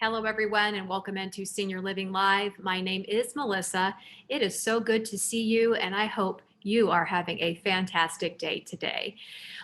Hello, everyone, and welcome into Senior Living Live. My name is Melissa. It is so good to see you, and I hope you are having a fantastic day today.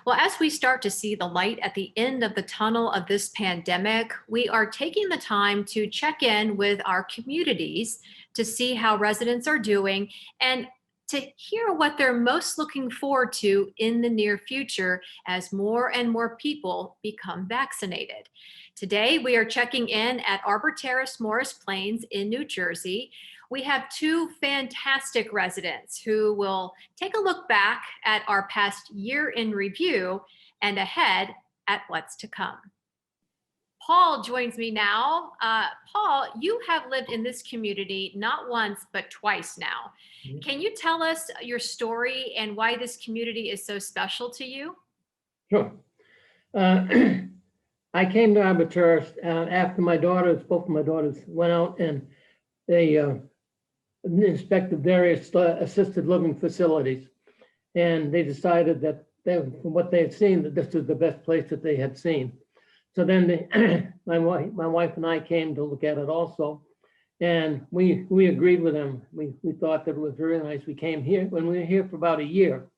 Well, as we start to see the light at the end of the tunnel of this pandemic, we are taking the time to check in with our communities to see how residents are doing and to hear what they're most looking forward to in the near future as more and more people become vaccinated. Today, we are checking in at Arbor Terrace Morris Plains in New Jersey. We have two fantastic residents who will take a look back at our past year in review and ahead at what's to come. Paul joins me now. Paul, you have lived in this community not once, but twice now. Can you tell us your story and why this community is so special to you? Sure. I came to Arbor Terrace after both of my daughters went out and they inspected various assisted living facilities. And they decided that from what they had seen, that this was the best place that they had seen. So then my wife and I came to look at it also. And we agreed with them. We thought that it was very nice. We came here when we were here for about a year.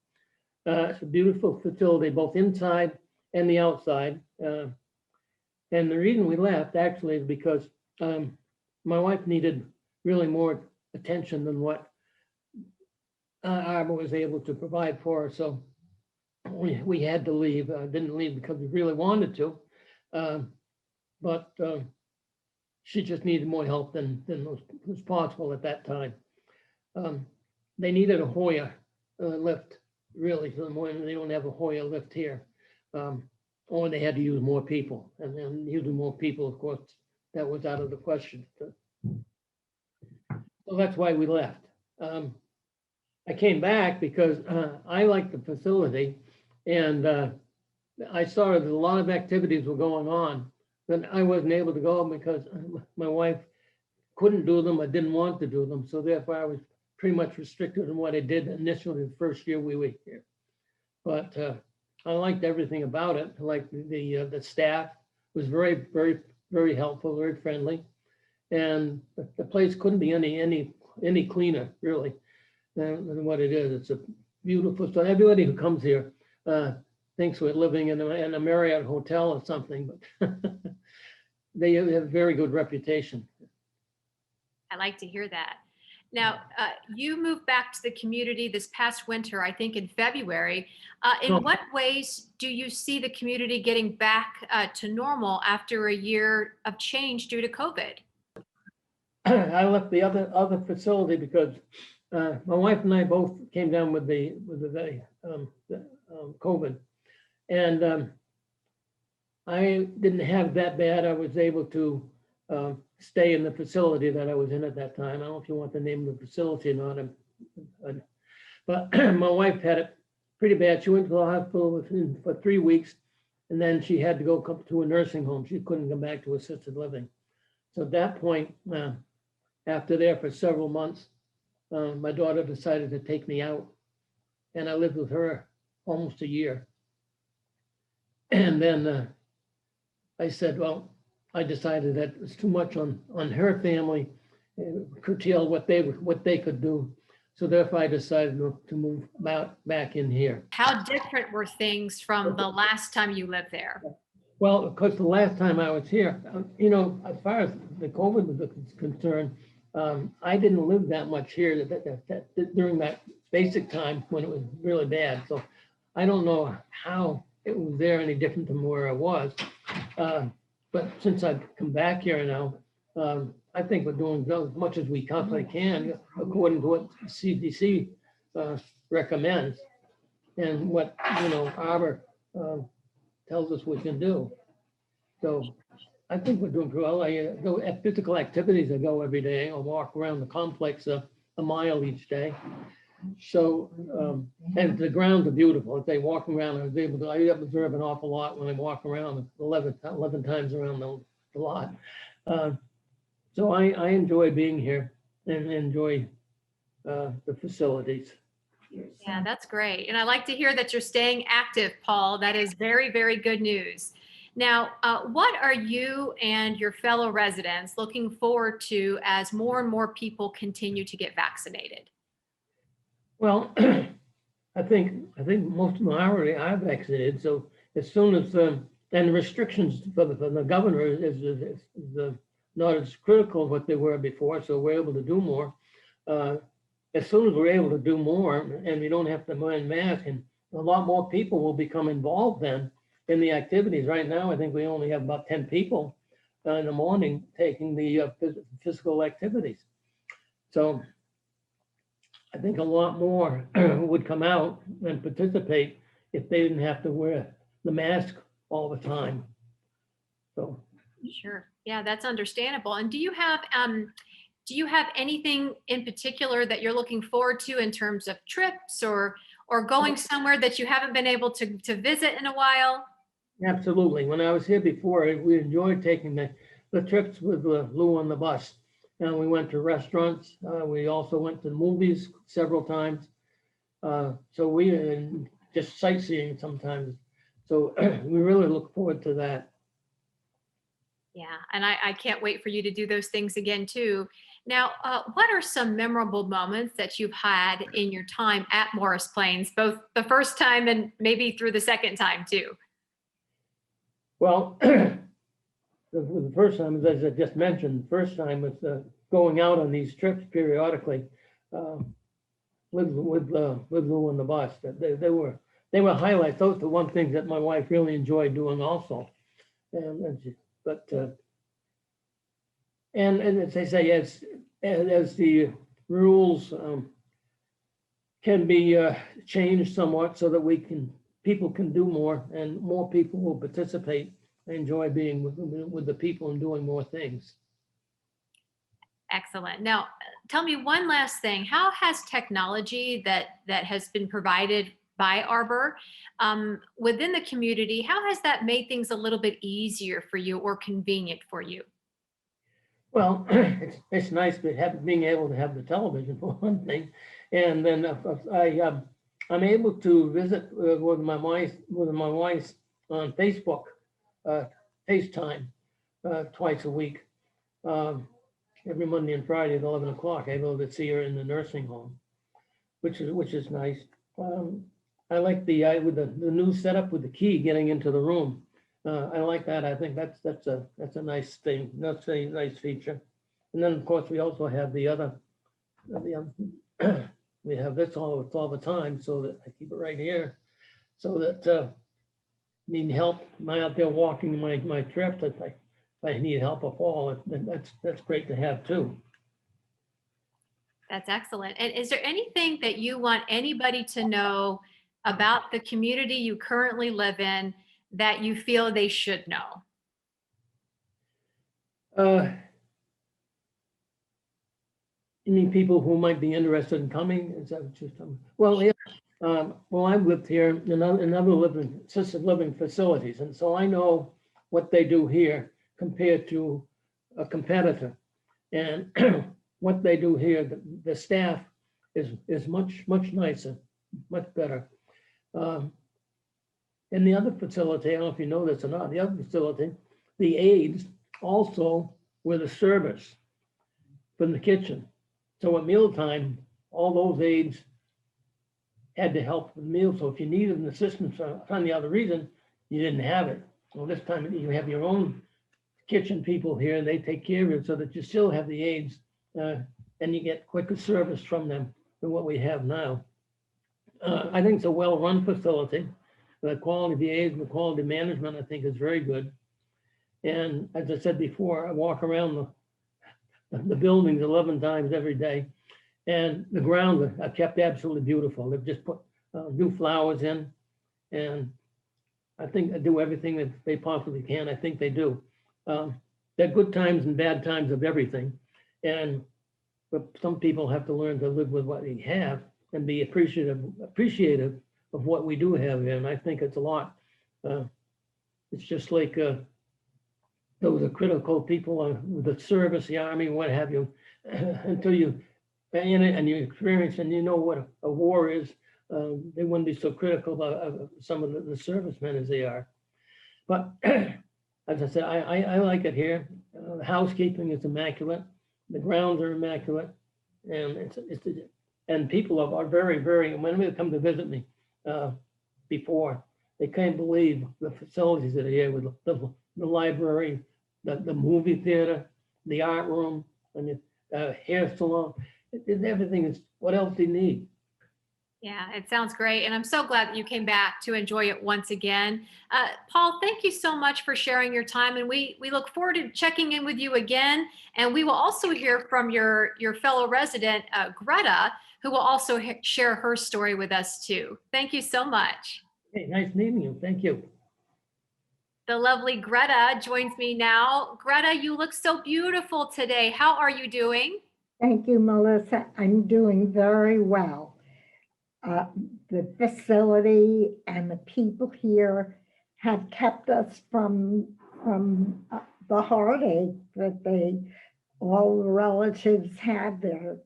It's a beautiful facility, both inside and the outside. And the reason we left actually is because my wife needed really more attention than what Arbor was able to provide for her. So we had to leave. Didn't leave because we really wanted to, but she just needed more help than was possible at that time. They needed a Hoyer lift, really. So they don't have a Hoyer lift here. Or they had to use more people, and then using more people, of course, that was out of the question. So that's why we left. I came back because I liked the facility, and I saw that a lot of activities were going on, but I wasn't able to go because my wife couldn't do them. I didn't want to do them, so therefore I was pretty much restricted in what I did initially the first year we were here. But I liked everything about it. I liked the staff was very, very, very helpful, very friendly, and the place couldn't be any cleaner, really, than what it is. It's a beautiful. So everybody who comes here thinks we're living in a Marriott hotel or something, but they have a very good reputation. I like to hear that. Now, you moved back to the community this past winter, I think in February. In what ways do you see the community getting back to normal after a year of change due to COVID? I left the other facility because my wife and I both came down with the COVID, and I didn't have that bad. I was able to stay in the facility that I was in at that time. I don't know if you want the name of the facility or not, but my wife had it pretty bad. She went to the hospital for 3 weeks, and then she had to go to a nursing home. She couldn't come back to assisted living. So at that point, after there for several months, my daughter decided to take me out, and I lived with her almost a year. And then I said, well, I decided that it was too much on her family, curtail what they could do. So therefore I decided to move back in here. How different were things from the last time you lived there? Well, of course, the last time I was here, as far as the COVID was concerned, I didn't live that much here during that basic time when it was really bad. So I don't know how it was there any different than where I was. But since I've come back here now, I think we're doing as much as we possibly can according to what CDC recommends and what Arbor tells us we can do. So I think we're doing well. I go at physical activities. I go every day. I walk around the complex a mile each day. So and the grounds are beautiful. As they walk around, I observe an awful lot when I walk around 11 times around the lot. So I enjoy being here and enjoy the facilities. Yeah, that's great. And I like to hear that you're staying active, Paul. That is very, very good news. Now, what are you and your fellow residents looking forward to as more and more people continue to get vaccinated? Well, I think most of them are vaccinated. So as soon as and the restrictions for the governor is not as critical as what they were before. So we're able to do more. Uh, as soon as we're able to do more, and we don't have to wear masks, and a lot more people will become involved then in the activities. Right now, I think we only have about 10 people in the morning taking the physical activities. So I think a lot more would come out and participate if they didn't have to wear the mask all the time. So Sure. Yeah, that's understandable. And do you have anything in particular that you're looking forward to in terms of trips or going somewhere that you haven't been able to visit in a while? absolutely. When I was here before, we enjoyed taking the trips with Lou on the bus. And we went to restaurants. We also went to the movies several times. So we just sightseeing sometimes. So we really look forward to that. Yeah, and I can't wait for you to do those things again too. Now, what are some memorable moments that you've had in your time at Morris Plains, both the first time and maybe through the second time too? Well, the first time, as I just mentioned, the first time was going out on these trips periodically uh, with Lou on the bus. They were highlights. Those are the one things that my wife really enjoyed doing also. But and as they say, as the rules can be changed somewhat so that people can do more and more people will participate. I enjoy being with the people and doing more things. Excellent. Now, tell me one last thing. How has technology that has been provided by Arbor within the community, how has that made things a little bit easier for you or convenient for you? Well, it's nice being able to have the television for one thing, and then I'm able to visit with my wife on Facebook, FaceTime, twice a week, um, every Monday and Friday at 11 o'clock. I'm able to see her in the nursing home, which is nice. Um, I like with the new setup with the key getting into the room. I like that. I think that's a nice thing. That's a nice feature. And then of course we also have we have this all the time, so that I keep it right here, so that need help. Am I out there walking my trip? That if I need help or fall, that's great to have too. That's excellent. And is there anything that you want anybody to know about the community you currently live in that you feel they should know? Uh, You mean people who might be interested in coming? Is that what you're talking? Well, yeah. Well, I've lived here in other assisted living facilities, and so I know what they do here compared to a competitor. And what they do here, the staff is much nicer, much better. Um, in the other facility, I don't know if you know this or not, the other facility, the aides also were the service from the kitchen. So at mealtime, all those aides had to help with meals. So if you needed an assistance for any other reason, you didn't have it. Well, this time you have your own kitchen people here, and they take care of it so that you still have the aides, and you get quicker service from them than what we have now. I think it's a well-run facility. The quality of the aides and the quality management, I think, is very good. And as I said before, I walk around the buildings 11 times every day, and the grounds are kept absolutely beautiful. They've just put new flowers in, and I think they do everything that they possibly can. I think they do. There are good times and bad times of everything, but some people have to learn to live with what they have and be appreciative of what we do have here. And I think it's a lot. It's just like those are critical people with the service, the army, what have you, until you in it and you experience and you know what a war is. They wouldn't be so critical of some of the servicemen as they are. But as I said, I like it here. The housekeeping is immaculate. The grounds are immaculate. And and people are very, very, when they come to visit me before, they can't believe the facilities that are here with the library, the movie theater, the art room, and the hair salon. Everything is, what else do you need? Yeah, it sounds great. And I'm so glad that you came back to enjoy it once again. Paul, thank you so much for sharing your time. And we look forward to checking in with you again. And we will also hear from your fellow resident, Greta, who will also share her story with us too. Thank you so much. Hey, nice meeting you. Thank you. The lovely Greta joins me now. Greta, you look so beautiful today. How are you doing? Thank you, Melissa. I'm doing very well. Uh, the facility and the people here have kept us from the heartache that all the relatives had there.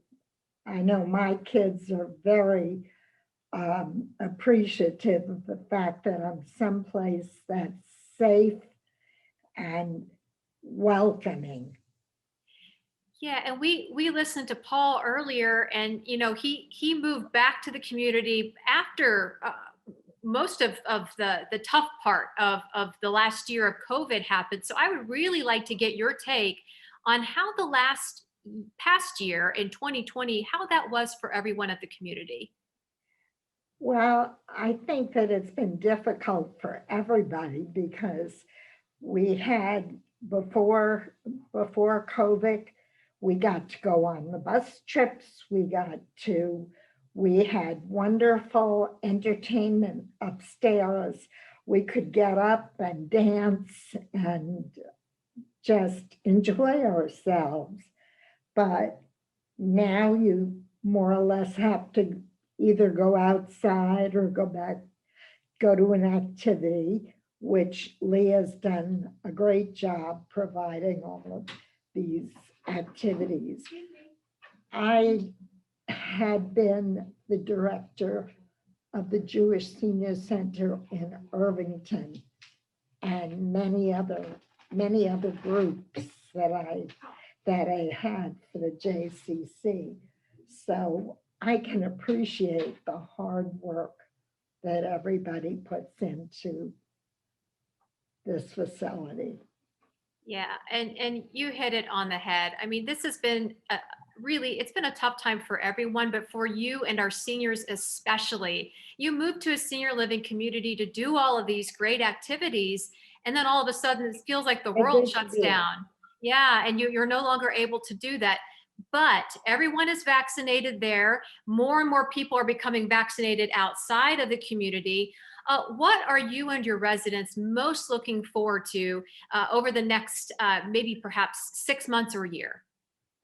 I know my kids are very appreciative of the fact that I'm someplace that's safe and welcoming. Yeah, and we listened to Paul earlier, and he moved back to the community after most of the tough part of the last year of COVID happened. So I would really like to get your take on how the past year in 2020, how that was for everyone at the community. Well, I think that it's been difficult for everybody because we had before COVID, we got to go on the bus trips. We had wonderful entertainment upstairs. We could get up and dance and just enjoy ourselves. But now you more or less have to either go outside or go to an activity, which Leah's done a great job providing all of these activities. I had been the director of the Jewish Senior Center in Irvington and many other groups that I had for the JCC. So I can appreciate the hard work that everybody puts into this facility. Yeah, and you hit it on the head. I mean, this has been it's been a tough time for everyone, but for you and our seniors especially. You moved to a senior living community to do all of these great activities, and then all of a sudden it feels like the world shuts down. Yeah, and you're no longer able to do that. But everyone is vaccinated there. More and more people are becoming vaccinated outside of the community. What are you and your residents most looking forward to over the next maybe perhaps 6 months or a year?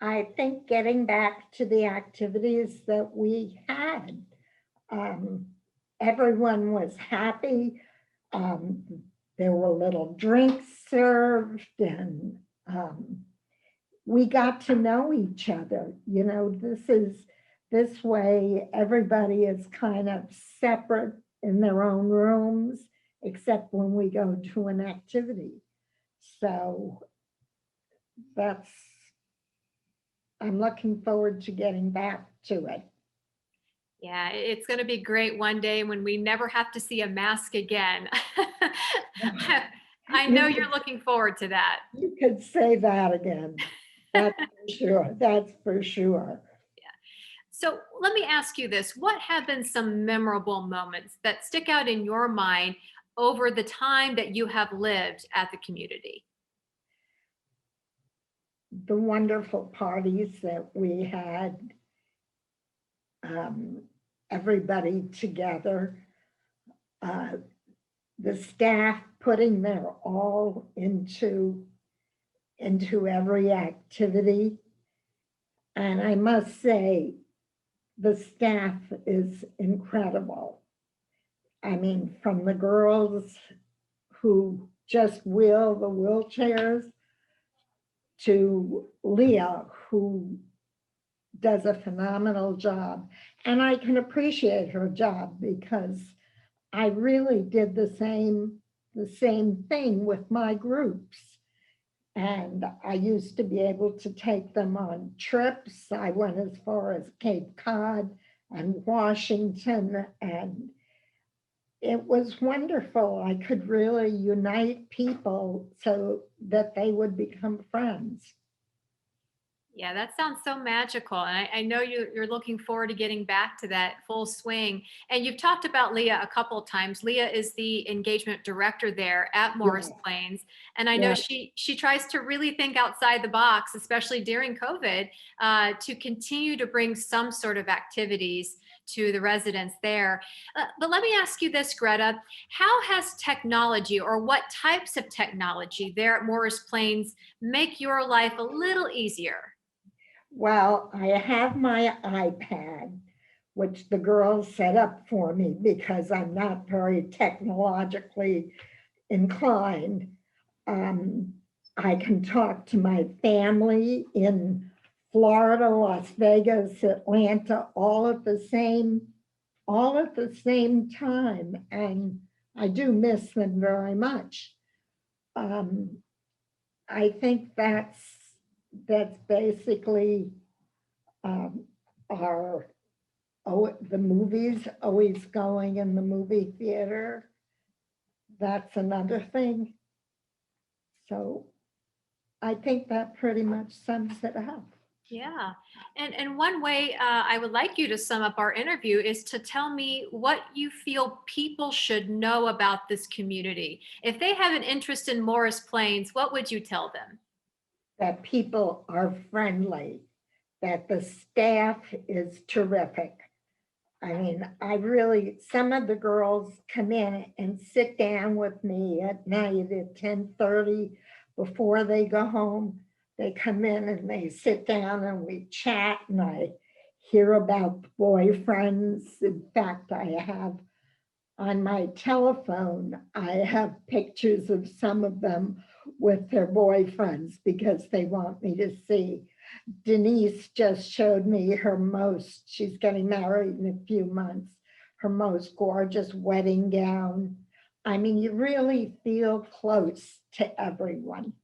I think getting back to the activities that we had. Everyone was happy. There were little drinks served, and we got to know each other. This way, everybody is kind of separate in their own rooms, except when we go to an activity. So I'm looking forward to getting back to it. Yeah, it's going to be great one day when we never have to see a mask again. I know you're looking forward to that. You could say that again. That's for sure. That's for sure. So let me ask you this. What have been some memorable moments that stick out in your mind over the time that you have lived at the community? The wonderful parties that we had, everybody together, the staff putting their all into every activity. And I must say, the staff is incredible. I mean, from the girls who just wheel the wheelchairs to Leah, who does a phenomenal job. And I can appreciate her job because I really did the same the same thing with my groups. And I used to be able to take them on trips. I went as far as Cape Cod and Washington, and it was wonderful. I could really unite people so that they would become friends. Yeah, that sounds so magical. And I know you're looking forward to getting back to that full swing. And you've talked about Leah a couple of times. Leah is the engagement director there at Morris Yeah. Plains. And I know Yeah. she tries to really think outside the box, especially during COVID, to continue to bring some sort of activities to the residents there. But let me ask you this, Greta. How has technology, or what types of technology there at Morris Plains, make your life a little easier? Well, I have my iPad, which the girls set up for me because I'm not very technologically inclined. Um, I can talk to my family in Florida, Las Vegas, Atlanta, all at the same time, and I do miss them very much. Um, I think that's basically um, our the movies, always going in the movie theater. That's another thing. So I think that pretty much sums it up. Yeah. And one way I would like you to sum up our interview is to tell me what you feel people should know about this community. If they have an interest in Morris Plains, what would you tell them? That people are friendly, that the staff is terrific. I mean, some of the girls come in and sit down with me at night at 10:30 before they go home. They come in and they sit down and we chat, and I hear about boyfriends. In fact, I have on my telephone, I have pictures of some of them with their boyfriends because they want me to see. Denise just showed me she's getting married in a few months, her most gorgeous wedding gown. I mean, you really feel close to everyone.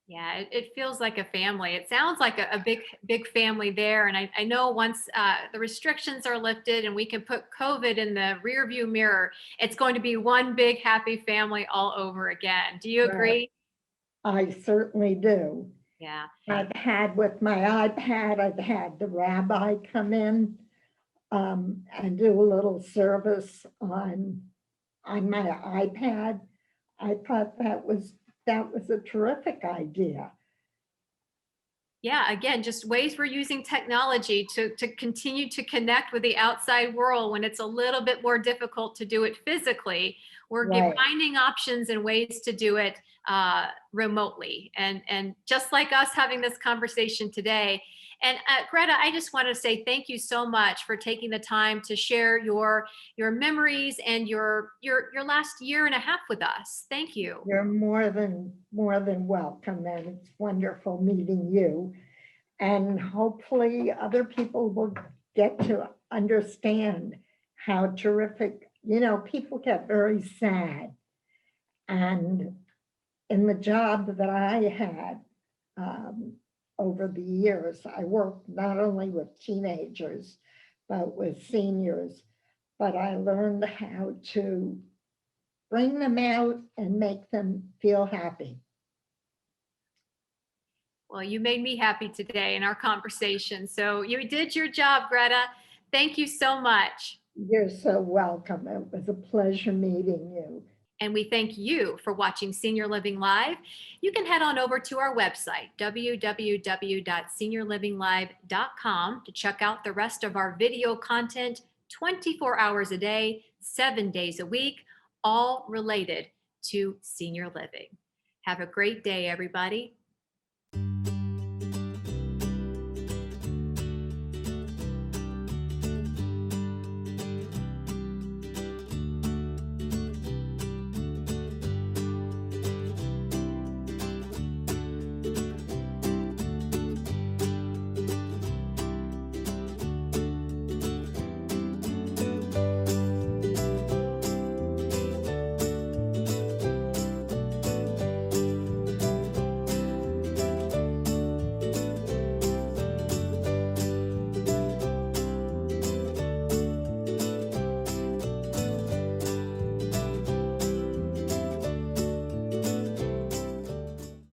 Yeah, it feels like a family. It sounds like a big family there. And I know once the restrictions are lifted and we can put COVID in the rear view mirror, it's going to be one big happy family all over again. Do you Right. agree? I certainly do. Yeah. I've had with my iPad, I've had the rabbi come in and do a little service on my iPad. I thought that was a terrific idea. Yeah, again, just ways we're using technology to continue to connect with the outside world when it's a little bit more difficult to do it physically. Right. Finding options and ways to do it remotely. And just like us having this conversation today. And Greta, I just want to say thank you so much for taking the time to share your memories and your last year and a half with us. Thank you. You're more than welcome, and it's wonderful meeting you. And hopefully other people will get to understand how terrific, people get very sad. And in the job that I had um, over the years, I worked not only with teenagers, but with seniors, but I learned how to bring them out and make them feel happy. Well, you made me happy today in our conversation. So you did your job, Greta. Thank you so much. You're so welcome. It was a pleasure meeting you. And we thank you for watching Senior Living Live. You can head on over to our website, www.seniorlivinglive.com, to check out the rest of our video content 24 hours a day, 7 days a week, all related to senior living. Have a great day, everybody.